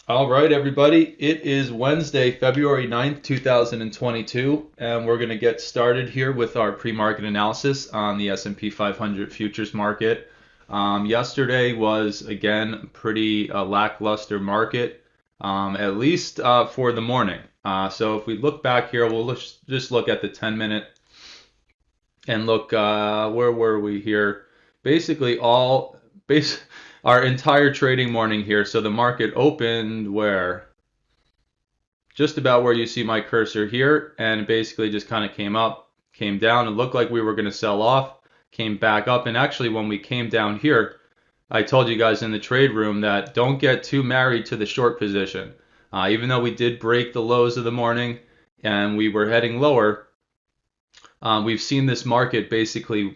All right, everybody. It is Wednesday, February 9th, 2022, and we're going to get started here with our pre-market analysis on the S&P 500 futures market. Yesterday was, again, a pretty lackluster market, at least for the morning. So if we look back here, just look at the 10-minute and look, where were we here? Basically, base, our entire trading morning here. So the market opened where? Just about where you see my cursor here, and basically just kind of came up, came down. It looked like we were going to sell off, came back up, and actually when we came down here, I told you guys in the trade room that don't get too married to the short position. Even though we did break the lows of the morning and we were heading lower, we've seen this market basically,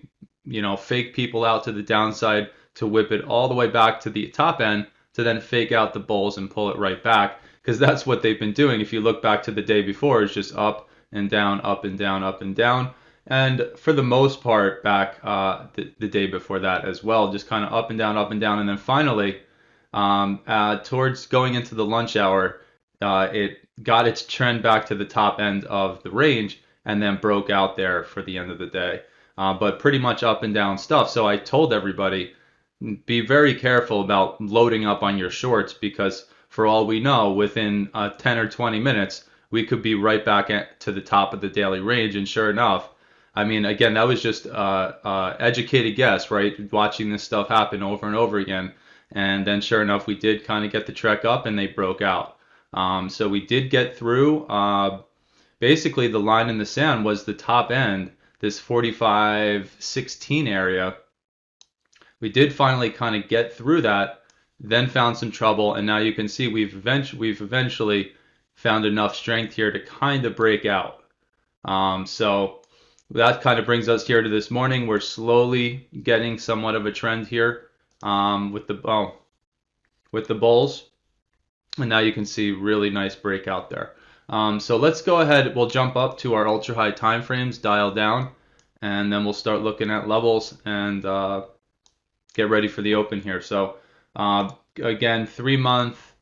fake people out to the downside to whip it all the way back to the top end to then fake out the bulls and pull it right back because that's what they've been doing. If you look back to the day before, it's just up and down, up and down, up and down. And for the most part, back the day before that as well, just kind of up and down, up and down. And then finally, towards going into the lunch hour, it got its trend back to the top end of the range and then broke out there for the end of the day. But pretty much up and down stuff. So I told everybody, be very careful about loading up on your shorts because for all we know, within 10 or 20 minutes, we could be right back to the top of the daily range. And sure enough, I mean, again, that was just educated guess, right? Watching this stuff happen over and over again. And then sure enough, we did kind of get the trek up and they broke out. So we did get through. Basically, the line in the sand was the top end, this 45.16 area. We did finally kind of get through that, then found some trouble, and now you can see we've eventually found enough strength here to kind of break out. So that kind of brings us here to this morning. We're slowly getting somewhat of a trend here with the bulls, and now you can see really nice breakout there. So let's go ahead. We'll jump up to our ultra high time frames, dial down, and then we'll start looking at levels and get ready for the open here. So again, 3-month,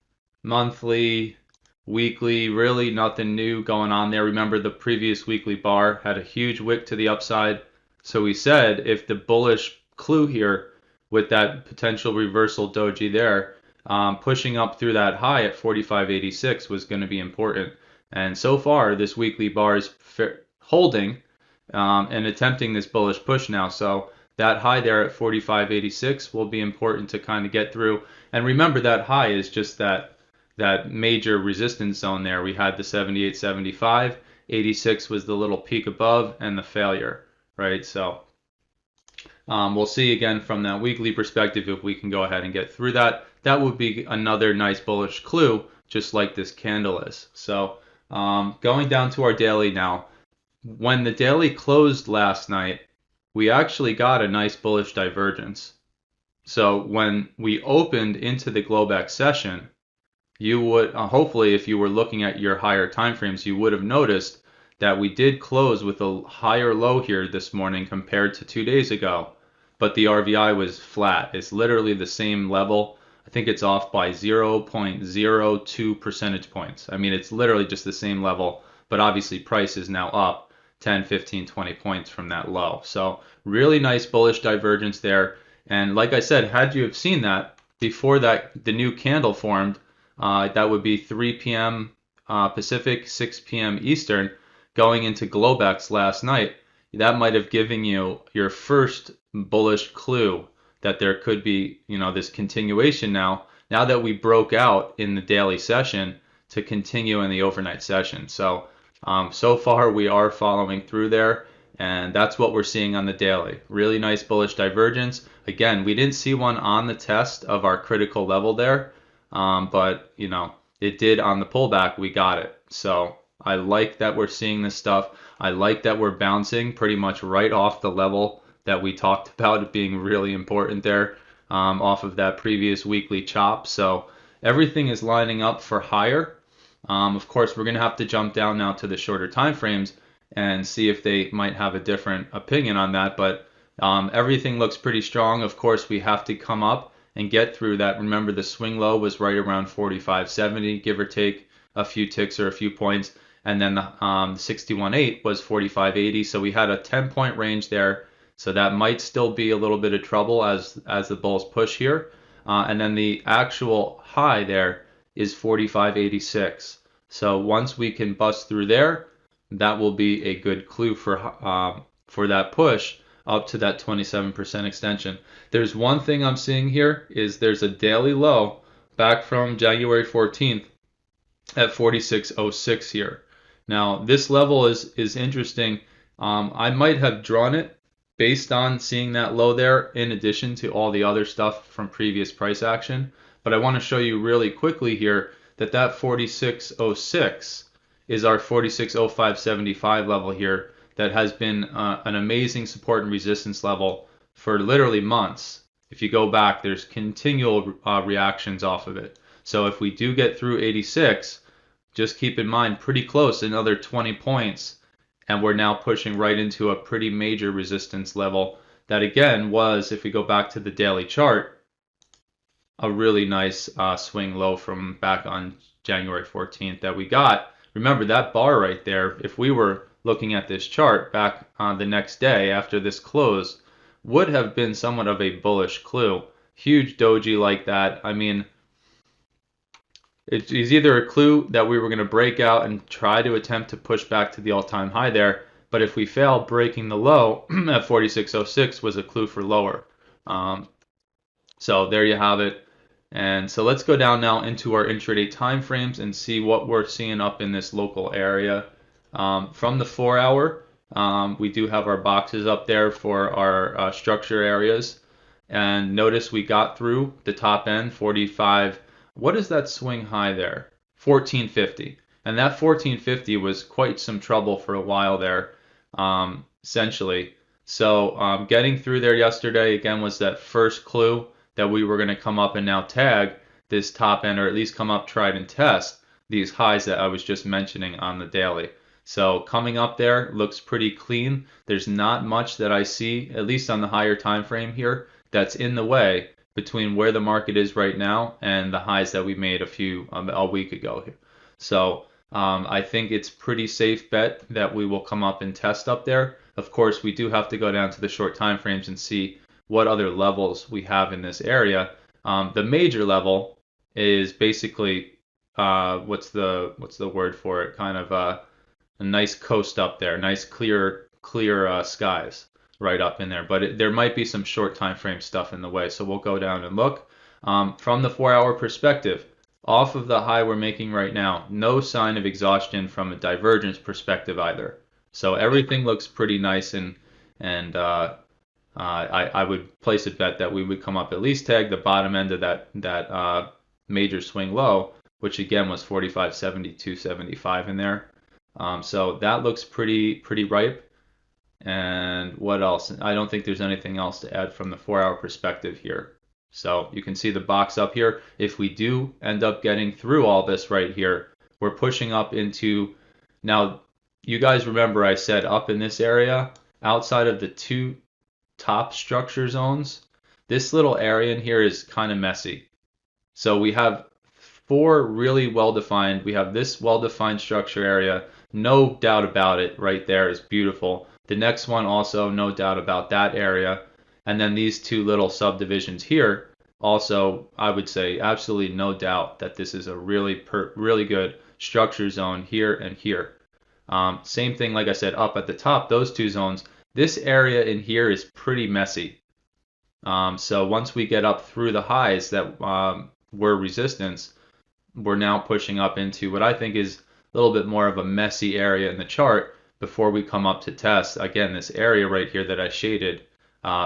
monthly, weekly, really nothing new going on there. Remember the previous weekly bar had a huge wick to the upside. So we said if the bullish clue here with that potential reversal doji there, pushing up through that high at 45.86 was going to be important. And so far, this weekly bar is holding and attempting this bullish push now. So that high there at 45.86 will be important to kind of get through. And remember that high is just that major resistance zone there. We had the 78.75, 86 was the little peak above and the failure, right? So we'll see again from that weekly perspective if we can go ahead and get through that. That would be another nice bullish clue, just like this candle is. So going down to our daily now. When the daily closed last night, we actually got a nice bullish divergence. So when we opened into the Globex session, you would hopefully, if you were looking at your higher time frames, you would have noticed that we did close with a higher low here this morning compared to 2 days ago. But the RVI was flat. It's literally the same level. I think it's off by 0.02 percentage points. I mean, it's literally just the same level, but obviously price is now up 10, 15, 20 points from that low. So really nice bullish divergence there. And like I said, had you have seen that before that the new candle formed, that would be 3 p.m. Pacific, 6 p.m. Eastern, going into Globex last night. That might have given you your first bullish clue that there could be, this continuation now that we broke out in the daily session to continue in the overnight session. So so far we are following through there, and that's what we're seeing on the daily. Really nice bullish divergence. Again, we didn't see one on the test of our critical level there, but it did on the pullback. We got it. So I like that we're seeing this stuff. I like that we're bouncing pretty much right off the level that we talked about it being really important there, off of that previous weekly chop. So everything is lining up for higher. Of course, we're going to have to jump down now to the shorter time frames and see if they might have a different opinion on that. But everything looks pretty strong. Of course, we have to come up and get through that. Remember, the swing low was right around 45.70, give or take a few ticks or a few points, and then the 61.8 was 45.80. So we had a 10-point range there. So that might still be a little bit of trouble as the bulls push here. And then the actual high there is 45.86. So once we can bust through there, that will be a good clue for that push up to that 27% extension. There's one thing I'm seeing here is there's a daily low back from January 14th at 46.06 here. Now this level is interesting. I might have drawn it based on seeing that low there in addition to all the other stuff from previous price action. But I want to show you really quickly here that 46.06 is our 46.0575 level here that has been an amazing support and resistance level for literally months. If you go back, there's continual reactions off of it. So if we do get through 86, just keep in mind pretty close, another 20 points, and we're now pushing right into a pretty major resistance level that again was, if we go back to the daily chart, a really nice swing low from back on January 14th that we got. Remember that bar right there, if we were looking at this chart back on the next day after this close, would have been somewhat of a bullish clue. Huge doji like that. I mean, it's either a clue that we were going to break out and try to attempt to push back to the all-time high there, but if we fail, breaking the low at 46.06 was a clue for lower. So there you have it. And so let's go down now into our intraday time frames and see what we're seeing up in this local area. From the 4 hour, we do have our boxes up there for our structure areas. And notice we got through the top end, 45. What is that swing high there? 1450. And that 1450 was quite some trouble for a while there, essentially. So getting through there yesterday, again, was that first clue that we were going to come up and now tag this top end, or at least come up, try and test these highs that I was just mentioning on the daily. So coming up there looks pretty clean. There's not much that I see, at least on the higher time frame here, that's in the way between where the market is right now and the highs that we made a week ago here. So I think it's pretty safe bet that we will come up and test up there. Of course, we do have to go down to the short time frames and see what other levels we have in this area. The major level is basically what's the word for it? Kind of a nice coast up there, nice clear skies right up in there. But there might be some short time frame stuff in the way, so we'll go down and look. From the 4 hour perspective, off of the high we're making right now, no sign of exhaustion from a divergence perspective either. So everything looks pretty nice, and I would place a bet that we would come up, at least tag the bottom end of that major swing low, which again was 45.70, 275 in there. So that looks pretty ripe. And what else? I don't think there's anything else to add from the 4 hour perspective here. So you can see the box up here. If we do end up getting through all this right here, we're pushing up into, now you guys remember I said up in this area, outside of the two top structure zones, this little area in here is kind of messy. So we have four really well-defined, we have this well-defined structure area, no doubt about it, right there is beautiful. The next one also, no doubt about that area. And then these two little subdivisions here, also, I would say absolutely no doubt that this is a really good structure zone here and here. Same thing, like I said, up at the top, those two zones. This area in here is pretty messy. So once we get up through the highs that were resistance, we're now pushing up into what I think is a little bit more of a messy area in the chart before we come up to test, again, this area right here that I shaded,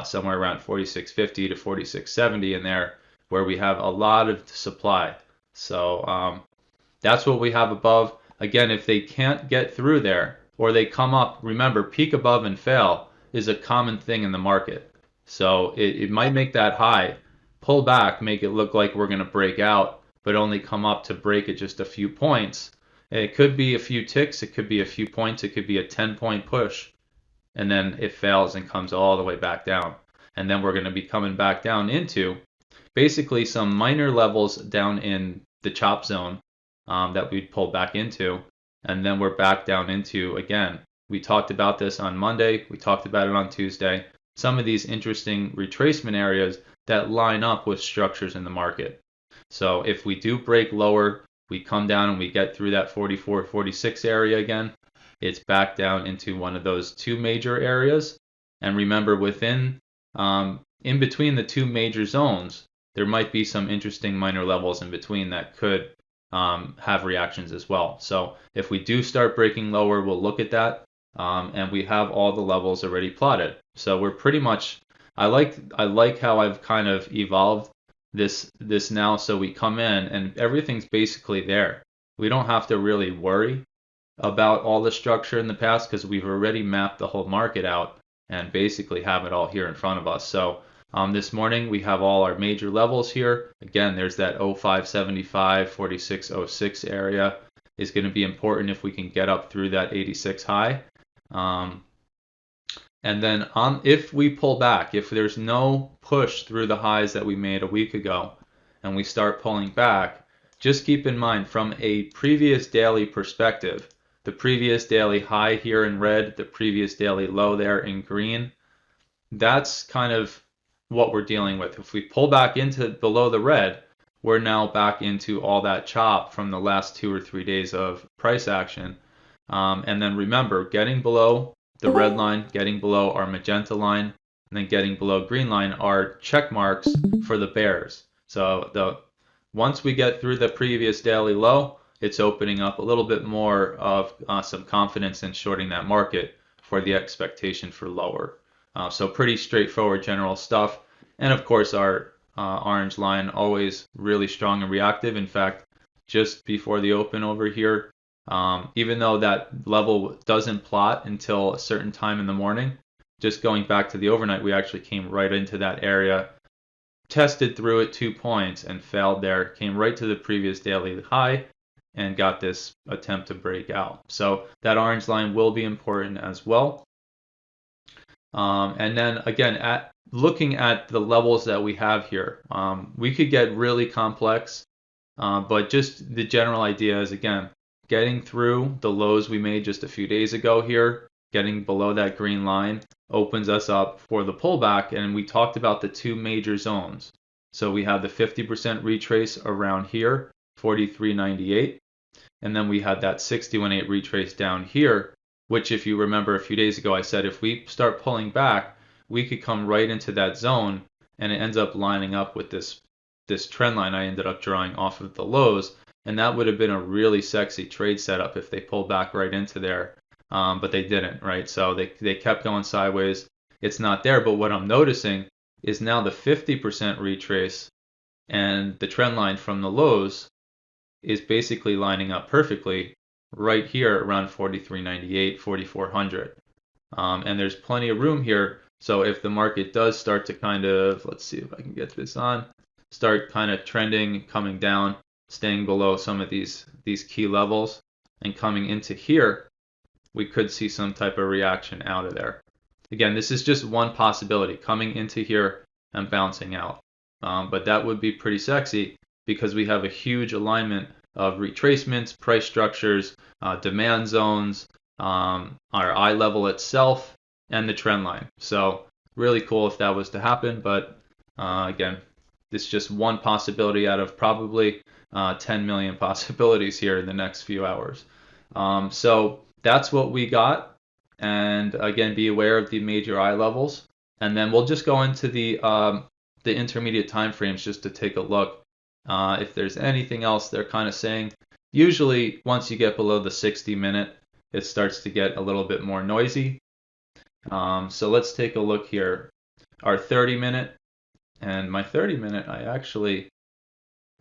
somewhere around 4650 to 4670 in there, where we have a lot of supply. So that's what we have above. Again, if they can't get through there, or they come up, remember, peak above and fail is a common thing in the market. So it might make that high, pull back, make it look like we're going to break out, but only come up to break it just a few points. It could be a few ticks, it could be a few points, it could be a 10-point push, and then it fails and comes all the way back down. And then we're going to be coming back down into basically some minor levels down in the chop zone that we'd pull back into, and then we're back down into again. We talked about this on Monday. We talked about it on Tuesday. Some of these interesting retracement areas that line up with structures in the market. So if we do break lower, we come down and we get through that 44, 46 area again, it's back down into one of those two major areas. And remember, in between the two major zones, there might be some interesting minor levels in between that could have reactions as well. So if we do start breaking lower, we'll look at that. And we have all the levels already plotted. So we're pretty much, I like how I've kind of evolved this now. So we come in and everything's basically there. We don't have to really worry about all the structure in the past because we've already mapped the whole market out and basically have it all here in front of us. So this morning we have all our major levels here. Again, there's that 0575, 4606 area is going to be important if we can get up through that 86 high. And then if we pull back, if there's no push through the highs that we made a week ago and we start pulling back, just keep in mind from a previous daily perspective, the previous daily high here in red, the previous daily low there in green, that's kind of what we're dealing with. If we pull back into below the red, we're now back into all that chop from the last 2 or 3 days of price action. And then remember, getting below the red line, getting below our magenta line, and then getting below green line are check marks for the bears. So once we get through the previous daily low, it's opening up a little bit more of some confidence in shorting that market for the expectation for lower. So pretty straightforward general stuff. And of course, our orange line always really strong and reactive. In fact, just before the open over here, even though that level doesn't plot until a certain time in the morning, just going back to the overnight, we actually came right into that area, tested through it 2 points and failed there, came right to the previous daily high and got this attempt to break out. So that orange line will be important as well. And then again, looking at the levels that we have here, we could get really complex, but just the general idea is, again, getting through the lows we made just a few days ago here, getting below that green line opens us up for the pullback. And we talked about the two major zones. So we have the 50% retrace around here, 43.98. And then we had that 61.8 retrace down here, which if you remember a few days ago, I said if we start pulling back, we could come right into that zone, and it ends up lining up with this trend line I ended up drawing off of the lows. And that would have been a really sexy trade setup if they pulled back right into there. But they didn't, right? So they kept going sideways. It's not there. But what I'm noticing is now the 50% retrace and the trend line from the lows is basically lining up perfectly right here around 43.98, 4,400. And there's plenty of room here. So if the market does start to kind of, let's see if I can get this on, start kind of trending, coming down, staying below some of these key levels and coming into here, we could see some type of reaction out of there. Again, this is just one possibility, coming into here and bouncing out. But that would be pretty sexy because we have a huge alignment of retracements, price structures, demand zones, our eye level itself, and the trend line. So really cool if that was to happen. But again, this is just one possibility out of probably 10 million possibilities here in the next few hours. So that's what we got. And again, be aware of the major eye levels. And then we'll just go into the intermediate time frames just to take a look. If there's anything else they're kind of saying. Usually once you get below the 60-minute, it starts to get a little bit more noisy. So let's take a look here. Our 30-minute, and my 30-minute, I actually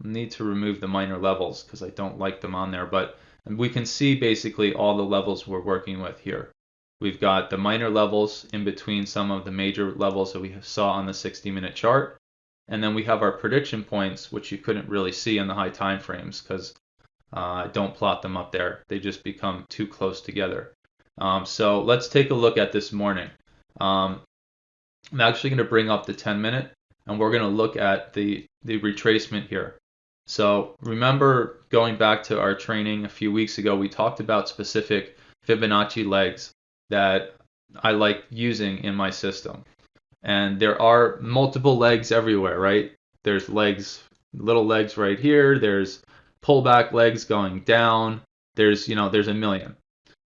need to remove the minor levels because I don't like them on there, but we can see basically all the levels we're working with here. We've got the minor levels in between some of the major levels that we saw on the 60-minute chart. And then we have our prediction points, which you couldn't really see in the high time frames because I don't plot them up there. They just become too close together. So let's take a look at this morning. I'm actually going to bring up the 10-minute and we're going to look at the retracement here. So remember, going back to our training a few weeks ago, we talked about specific Fibonacci legs that I like using in my system. And there are multiple legs everywhere, right? There's legs, little legs right here. There's pullback legs going down. There's a million.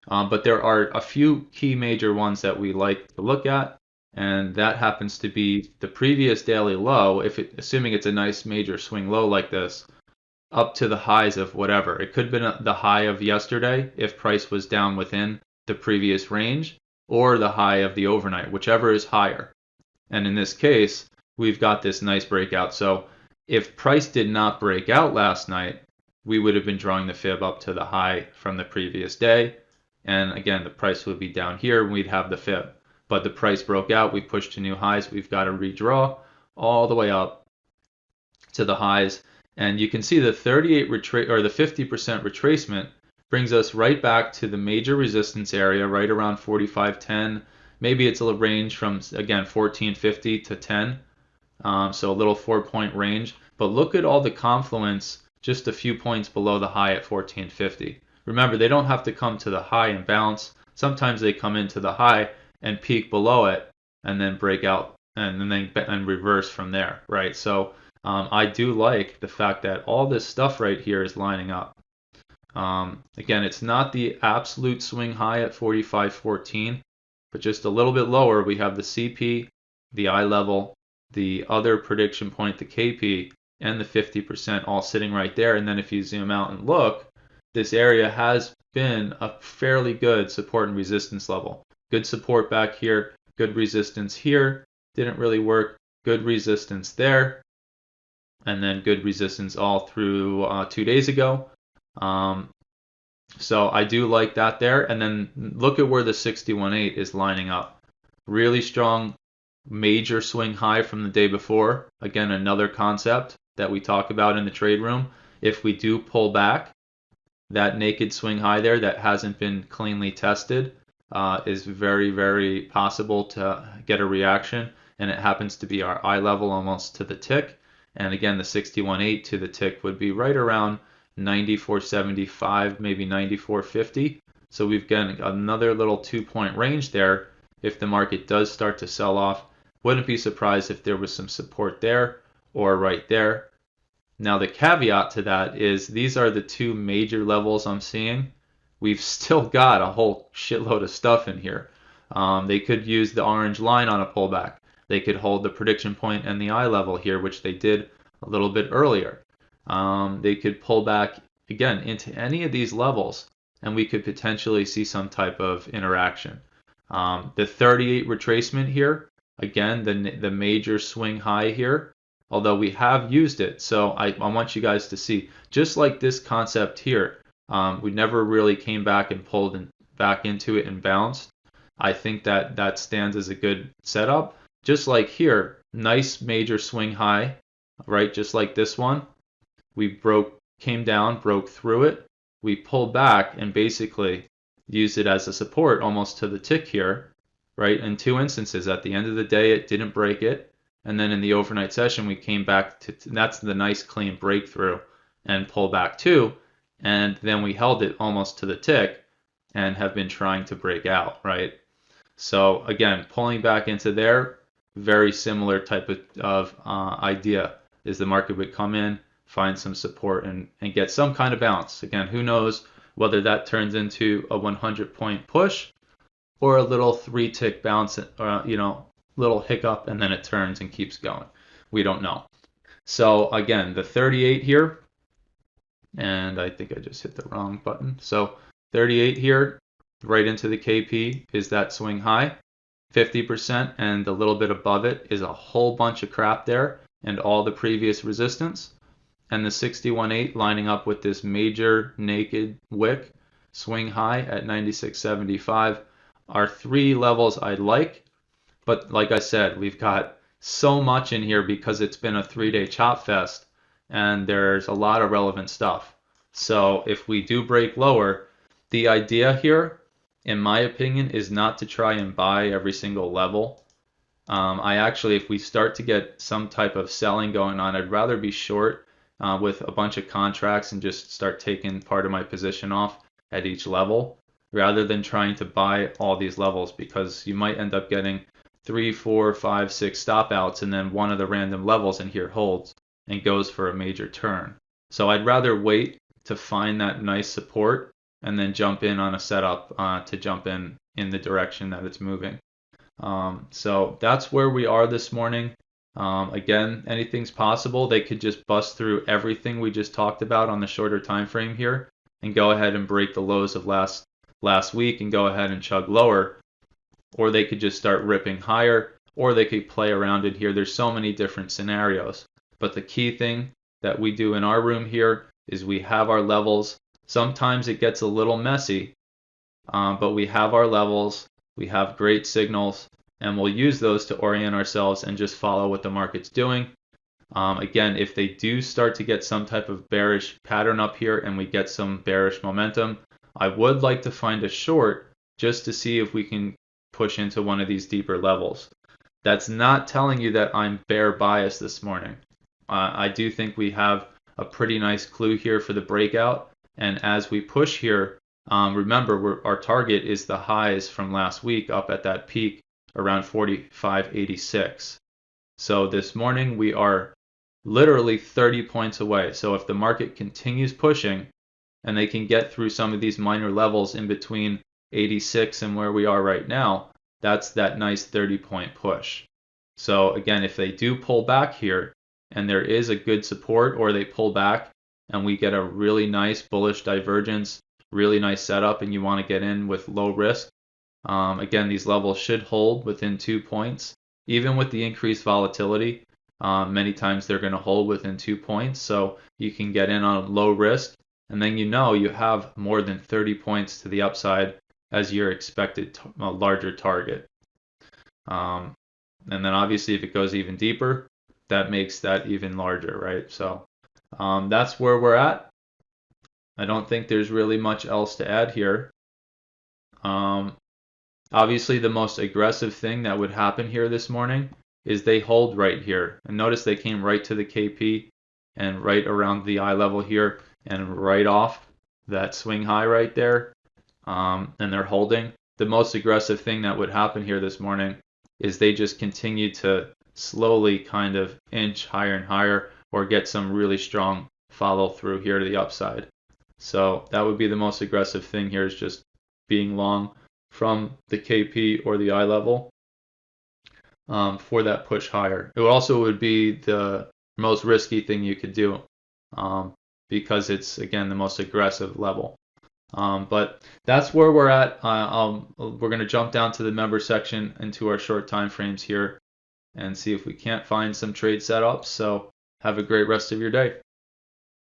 But there are a few key major ones that we like to look at, and that happens to be the previous daily low, assuming it's a nice major swing low like this, up to the highs of whatever. It could have been the high of yesterday if price was down within the previous range, or the high of the overnight, whichever is higher. And in this case, we've got this nice breakout. So if price did not break out last night, we would have been drawing the fib up to the high from the previous day. And again, the price would be down here and we'd have the fib. But the price broke out, we pushed to new highs, we've got to redraw all the way up to the highs. And you can see the 38 or the 50% retracement brings us right back to the major resistance area, right around 45.10. Maybe it's a range from, again, 14.50 to 10. So a little 4-point range. But look at all the confluence just a few points below the high at 14.50. Remember, they don't have to come to the high and bounce. Sometimes they come into the high and peak below it and then break out and reverse from there, right? So I do like the fact that all this stuff right here is lining up. Again, it's not the absolute swing high at 45.14, but just a little bit lower. We have the CP, the eye level, the other prediction point, the KP, and the 50% all sitting right there. And then if you zoom out and look, this area has been a fairly good support and resistance level. Good support back here, good resistance here, didn't really work, good resistance there, and then good resistance all through 2 days ago. So I do like that there. And then look at where the 61.8 is lining up. Really strong major swing high from the day before. Again, another concept that we talk about in the trade room. If we do pull back, that naked swing high there that hasn't been cleanly tested is very, very possible to get a reaction. And it happens to be our eye level almost to the tick. And again, the 61.8 to the tick would be right around 94.75, maybe 94.50. So we've got another little 2-point range there. If the market does start to sell off, wouldn't be surprised if there was some support there or right there. Now the caveat to that is these are the two major levels I'm seeing. We've still got a whole shitload of stuff in here. They could use the orange line on a pullback. They could hold the prediction point and the eye level here, which they did a little bit earlier. They could pull back again into any of these levels, and we could potentially see some type of interaction. The 38 retracement here, again, the major swing high here, although we have used it. So I want you guys to see, just like this concept here, we never really came back and pulled back into it and bounced. I think that stands as a good setup. Just like here, nice major swing high, right? Just like this one. We came down, broke through it. We pulled back and basically used it as a support almost to the tick here, right? In 2 instances. At the end of the day, it didn't break it. And then in the overnight session, we came back to, that's the nice clean breakthrough and pull back too. And then we held it almost to the tick and have been trying to break out, right? So again, pulling back into there, very similar type of idea is the market would come in, find some support and get some kind of bounce. Again, who knows whether that turns into a 100-point push or a little 3-tick bounce, little hiccup, and then it turns and keeps going. We don't know. So again, the 38 here, and I think I just hit the wrong button. So 38 here, right into the KP is that swing high. 50% and a little bit above it is a whole bunch of crap there and all the previous resistance. And the 61.8 lining up with this major naked wick swing high at 96.75 are 3 levels I like. But like I said, we've got so much in here because it's been a 3-day chop fest and there's a lot of relevant stuff. So if we do break lower, the idea here, in my opinion, is not to try and buy every single level. I actually, if we start to get some type of selling going on, I'd rather be short with a bunch of contracts and just start taking part of my position off at each level rather than trying to buy all these levels, because you might end up getting 3, 4, 5, 6 stop outs, and then one of the random levels in here holds and goes for a major turn. So I'd rather wait to find that nice support and then jump in on a setup to jump in the direction that it's moving. So that's where we are this morning. Again, anything's possible. They could just bust through everything we just talked about on the shorter time frame here and go ahead and break the lows of last week and go ahead and chug lower, or they could just start ripping higher, or they could play around in here. There's so many different scenarios, but the key thing that we do in our room here is we have our levels. Sometimes it gets a little messy, but we have our levels, we have great signals, and we'll use those to orient ourselves and just follow what the market's doing. Again, if they do start to get some type of bearish pattern up here and we get some bearish momentum, I would like to find a short just to see if we can push into one of these deeper levels. That's not telling you that I'm bear biased this morning. I do think we have a pretty nice clue here for the breakout, and as we push here, remember our target is the highs from last week up at that peak around 45.86. So this morning we are literally 30 points away. So if the market continues pushing and they can get through some of these minor levels in between 86 and where we are right now, that's that nice 30-point push. So again, if they do pull back here and there is a good support, or they pull back and we get a really nice bullish divergence, really nice setup, and you want to get in with low risk, again, these levels should hold within 2 points. Even with the increased volatility, many times they're going to hold within 2 points. So you can get in on low risk, and then you know you have more than 30 points to the upside as your expected larger target. And then obviously if it goes even deeper, that makes that even larger, right? So that's where we're at. I don't think there's really much else to add here. Obviously, the most aggressive thing that would happen here this morning is they hold right here. And notice they came right to the KP and right around the eye level here and right off that swing high right there. And they're holding. The most aggressive thing that would happen here this morning is they just continue to slowly kind of inch higher and higher, or get some really strong follow through here to the upside. So that would be the most aggressive thing here, is just being long from the KP or the eye level for that push higher. It also would be the most risky thing you could do because it's, again, the most aggressive level. But that's where we're at. We're going to jump down to the member section into our short time frames here and see if we can't find some trade setups. So have a great rest of your day.